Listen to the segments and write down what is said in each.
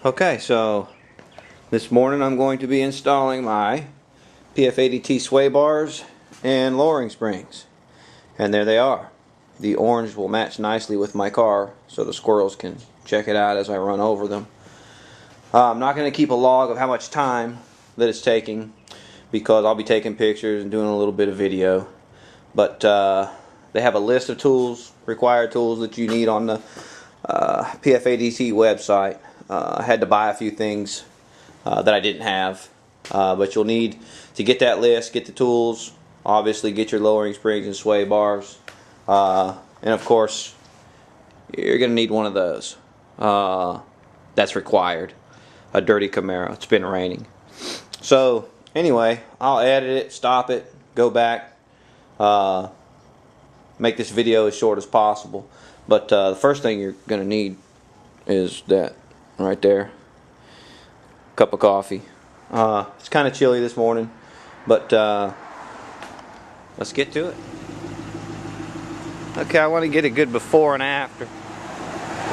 Okay, so this morning I'm going to be installing my Pfadt sway bars and lowering springs. And there they are. The orange will match nicely with my car so the squirrels can check it out as I run over them. I'm not going to keep a log of how much time that it's taking because I'll be taking pictures and doing a little bit of video. But they have a list of tools, required tools that you need on the Pfadt website. I had to buy a few things that I didn't have, but you'll need to get that list, get the tools, obviously get your lowering springs and sway bars, and of course you're going to need one of those. That's required. A dirty Camaro. It's been raining. So anyway, I'll edit it, stop it, go back, make this video as short as possible. But the first thing you're going to need is that right there, cup of coffee. It's kind of chilly this morning, but let's get to it. Okay, I want to get a good before and after,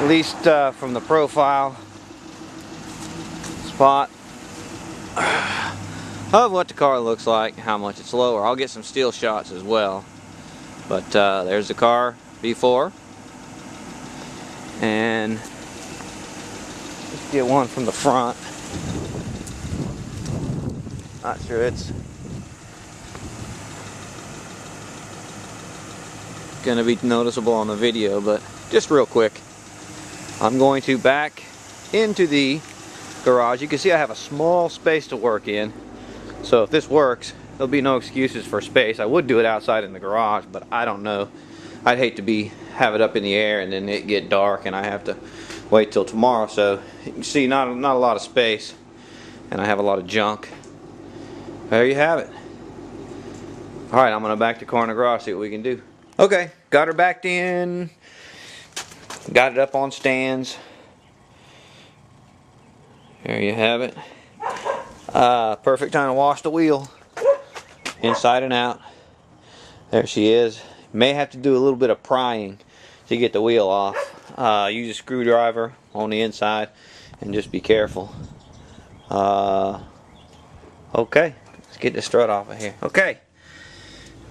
at least from the profile spot of what the car looks like, how much it's lower. I'll get some still shots as well, but there's the car before, and let's get one from the front. Not sure it's gonna be noticeable on the video, but just real quick, I'm going to back into the garage. You can see I have a small space to work in, so if this works, there'll be no excuses for space. I would do it outside in the garage, but I don't know. I'd hate to have it up in the air and then it get dark and I have to wait till tomorrow. So you can see not a lot of space, and I have a lot of junk. There you have it. Alright, I'm going to back the car in the garage, see what we can do. Okay, got her backed in, got it up on stands. There you have it. Perfect time to wash the wheel, inside and out. There she is. May have to do a little bit of prying to get the wheel off. Use a screwdriver on the inside and just be careful. Okay, let's get the strut off of here. Okay,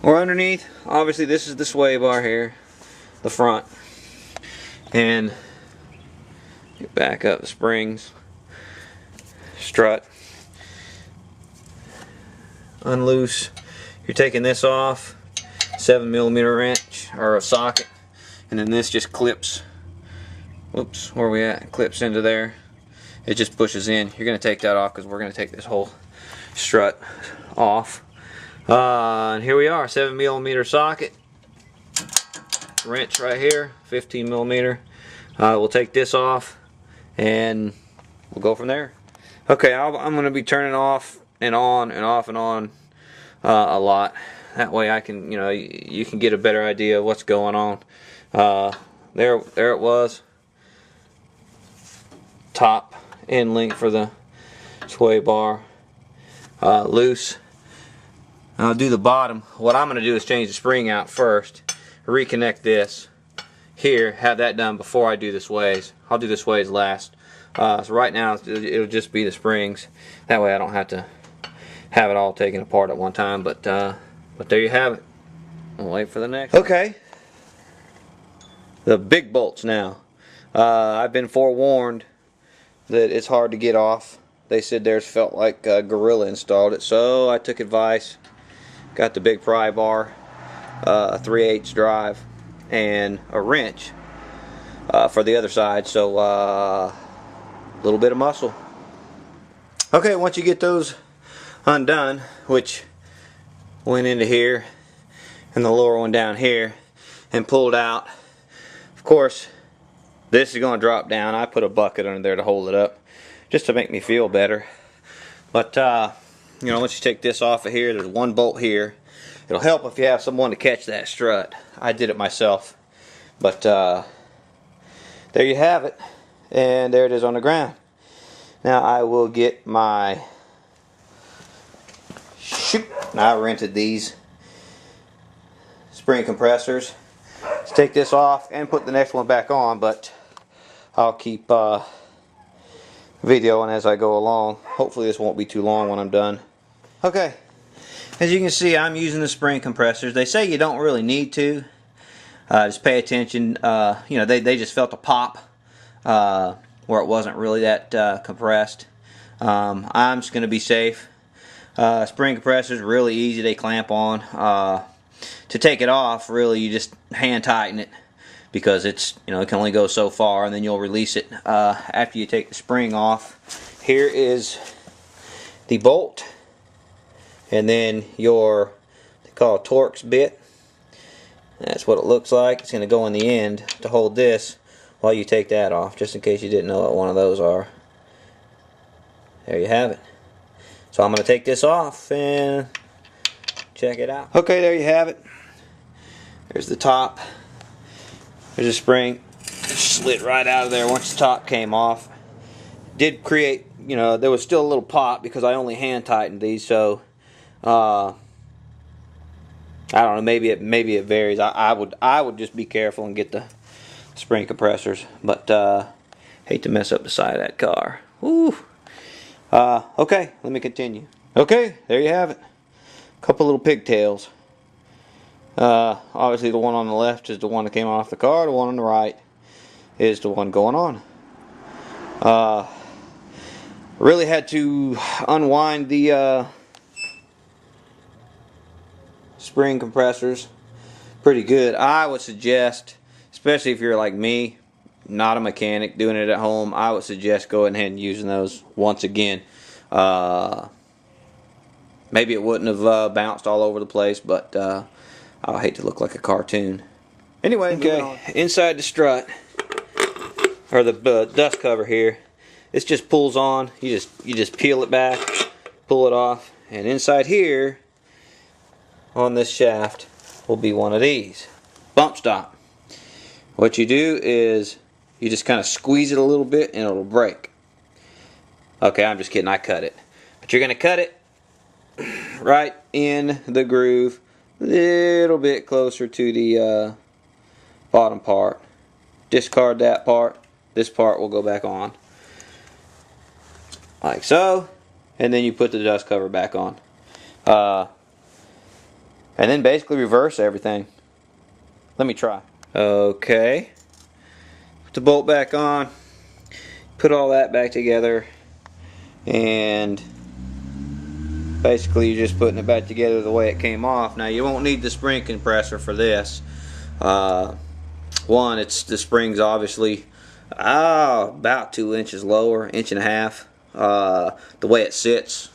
we're underneath. Obviously this is the sway bar here, the front, and you back up the springs, strut, unloose. You're taking this off, 7mm wrench or a socket, and then this just clips. Whoops, where are we at? Clips into there. It just pushes in. You're going to take that off because we're going to take this whole strut off. And here we are, 7mm socket, wrench right here, 15mm. We'll take this off and we'll go from there. Okay, I'm going to be turning off and on and off and on a lot. That way I can, you can get a better idea of what's going on. There it was. Top end link for the sway bar, loose. I'll do the bottom. What I'm going to do is change the spring out first, reconnect this here, have that done before I do the sways. I'll do the sways last. So right now it'll just be the springs. That way I don't have to have it all taken apart at one time. But there you have it. I'll wait for the next. Okay, the big bolts now. I've been forewarned that it's hard to get off. They said theirs felt like Gorilla installed it, so I took advice. Got the big pry bar, 3/8 drive, and a wrench for the other side. So a little bit of muscle. Okay, once you get those undone, which went into here and the lower one down here and pulled out, of course this is going to drop down. I put a bucket under there to hold it up just to make me feel better. But once you take this off of here, there's one bolt here. It'll help if you have someone to catch that strut. I did it myself. But there you have it, and there it is on the ground. Now I will get my I rented these spring compressors. Let's take this off and put the next one back on, but I'll keep videoing as I go along. Hopefully this won't be too long when I'm done. Okay, as you can see, I'm using the spring compressors. They say you don't really need to. Just pay attention. You know, they just felt a pop where it wasn't really that compressed. I'm just going to be safe. Spring compressors really easy. They clamp on. To take it off, really, you just hand tighten it because it's, you know, it can only go so far, and then you'll release it after you take the spring off. Here is the bolt, and then your, they call it Torx bit. That's what it looks like. It's going to go in the end to hold this while you take that off, just in case you didn't know what one of those are. There you have it. So I'm going to take this off and check it out. Okay, there you have it. There's the top. There's a spring. It slid right out of there once the top came off. Did create, you know, there was still a little pop because I only hand tightened these, so I don't know, maybe it varies. I would just be careful and get the spring compressors, but hate to mess up the side of that car. Woo. Okay, let me continue. Okay, there you have it. A couple little pigtails. Obviously the one on the left is the one that came off the car. The one on the right is the one going on. Really had to unwind the spring compressors pretty good. I would suggest, especially if you're like me, not a mechanic, doing it at home, I would suggest going ahead and using those once again. Maybe it wouldn't have bounced all over the place, but I hate to look like a cartoon. Anyway, okay, inside the strut, or the dust cover here, this just pulls on. You just peel it back, pull it off, and inside here on this shaft will be one of these bump stop. What you do is you just kind of squeeze it a little bit and it'll break. Okay, I'm just kidding, I cut it. But you're going to cut it right in the groove, a little bit closer to the bottom part. Discard that part. This part will go back on. Like so. And then you put the dust cover back on. And then basically reverse everything. Let me try. Okay. Put the bolt back on. Put all that back together. And basically you're just putting it back together the way it came off. Now you won't need the spring compressor for this. One, the spring's obviously about 2 inches lower, 1.5 inches. The way it sits.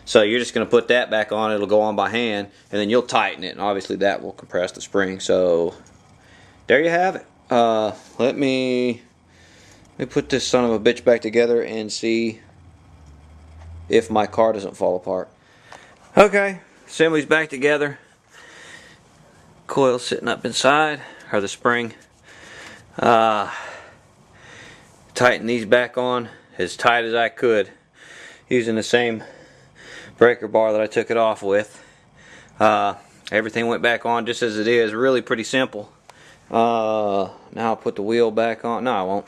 So you're just going to put that back on. It'll go on by hand, and then you'll tighten it, and obviously that will compress the spring. So there you have it. Let me put this son of a bitch back together and see if my car doesn't fall apart. Okay, assembly's back together. Coil sitting up inside, or the spring. Tighten these back on as tight as I could using the same breaker bar that I took it off with. Everything went back on just as it is. Really pretty simple. Now I'll put the wheel back on. No, I won't.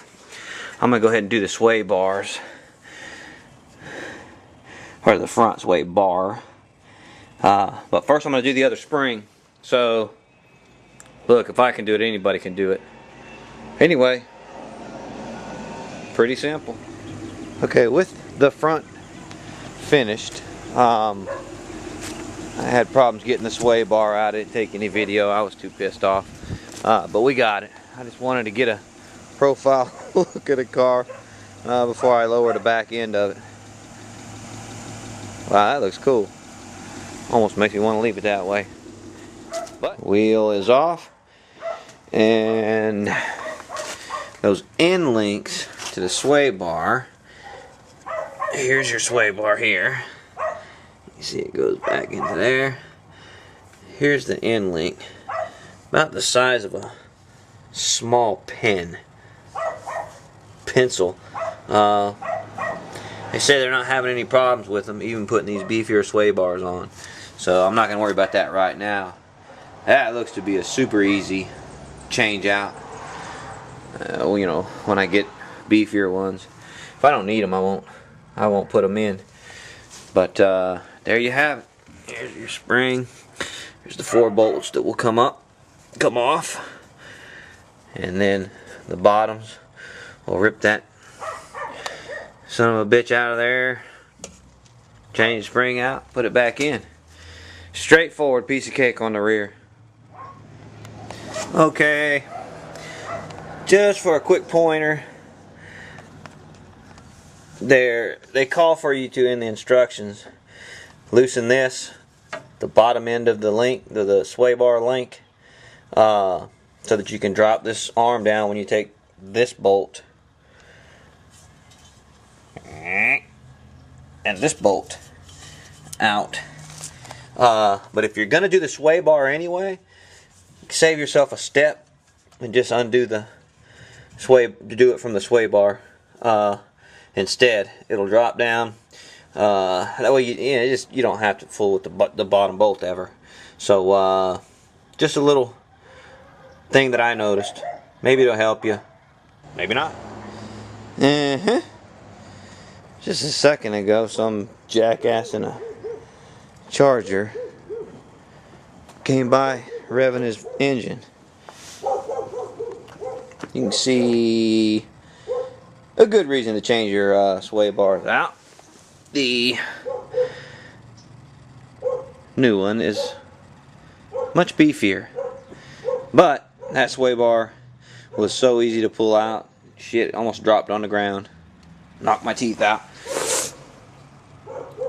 I'm going to go ahead and do the sway bars. Or the front sway bar. But first I'm going to do the other spring. So, look, if I can do it, anybody can do it. Anyway, pretty simple. Okay, with the front finished, I had problems getting the sway bar out. I didn't take any video. I was too pissed off. But we got it. I just wanted to get a profile look at the car before I lower the back end of it. Wow, that looks cool. Almost makes me want to leave it that way. But wheel is off, and those end links to the sway bar. Here's your sway bar here. You see it goes back into there. Here's the end link, about the size of a small pencil. They say they're not having any problems with them, even putting these beefier sway bars on. So I'm not going to worry about that right now. That looks to be a super easy change out. You know, when I get beefier ones. If I don't need them, I won't put them in. But there you have it. Here's your spring. Here's the 4 bolts that will come off, and then the bottoms. We'll rip that son of a bitch out of there, change the spring out, put it back in. Straightforward piece of cake on the rear. Okay, just for a quick pointer, they call for you to, in the instructions, loosen this, the bottom end of the link, the sway bar link, so that you can drop this arm down when you take this bolt and this bolt out. But if you're gonna do the sway bar anyway, save yourself a step and just undo the sway to do it from the sway bar instead. It'll drop down. That way you don't have to fool with the bottom bolt ever. So just a little thing that I noticed. Maybe it'll help you. Maybe not. Just a second ago, some jackass in a Charger came by revving his engine. You can see a good reason to change your sway bars out. The new one is much beefier, but that sway bar was so easy to pull out. Shit, almost dropped on the ground. Knocked my teeth out.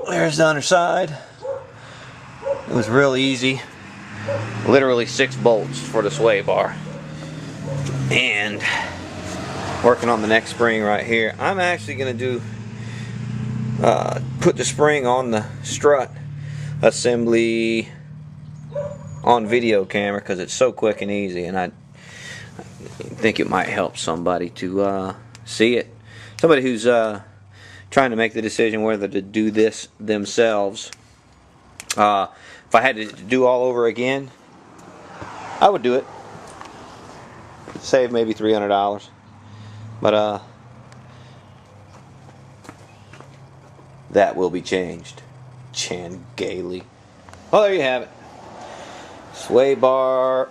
There's the underside. It was real easy. Literally 6 bolts for the sway bar. And working on the next spring right here. I'm actually going to do put the spring on the strut assembly on video camera, because it's so quick and easy, and I think it might help somebody to see it. Somebody who's trying to make the decision whether to do this themselves. If I had to do all over again, I would do it. Save maybe $300. But that will be changed. Chan Gailey. Well, there you have it. Sway bar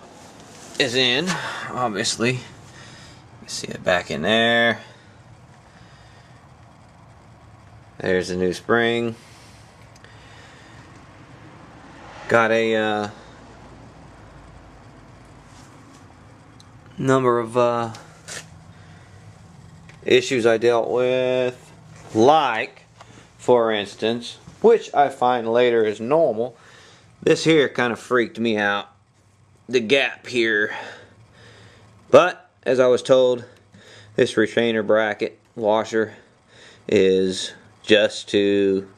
is in, obviously. You see it back in there. There's the new spring. Got a number of issues I dealt with, like, for instance, which I find later is normal, this here kind of freaked me out, the gap here. But as I was told, this retainer bracket washer is just to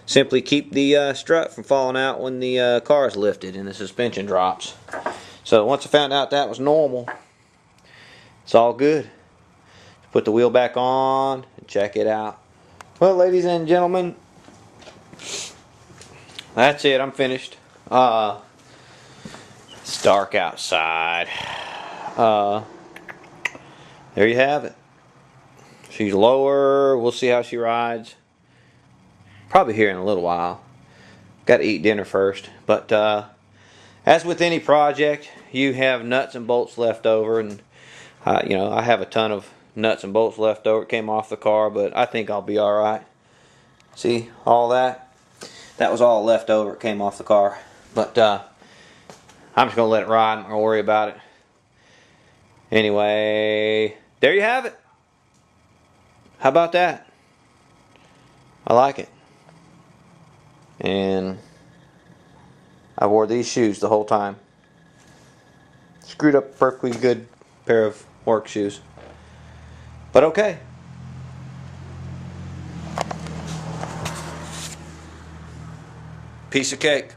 simply keep the strut from falling out when the car is lifted and the suspension drops. So once I found out that was normal, it's all good. Put the wheel back on and check it out. Well, ladies and gentlemen, that's it. I'm finished. It's dark outside. There you have it. She's lower. We'll see how she rides. Probably here in a little while. Got to eat dinner first. But as with any project, you have nuts and bolts left over, and you know, I have a ton of nuts and bolts left over. It came off the car, but I think I'll be all right. See all that? That was all left over. It came off the car. But I'm just gonna let it ride. I'm not gonna worry about it. Anyway, there you have it. How about that? I like it. And I wore these shoes the whole time. Screwed up a perfectly good pair of work shoes. But okay. Piece of cake.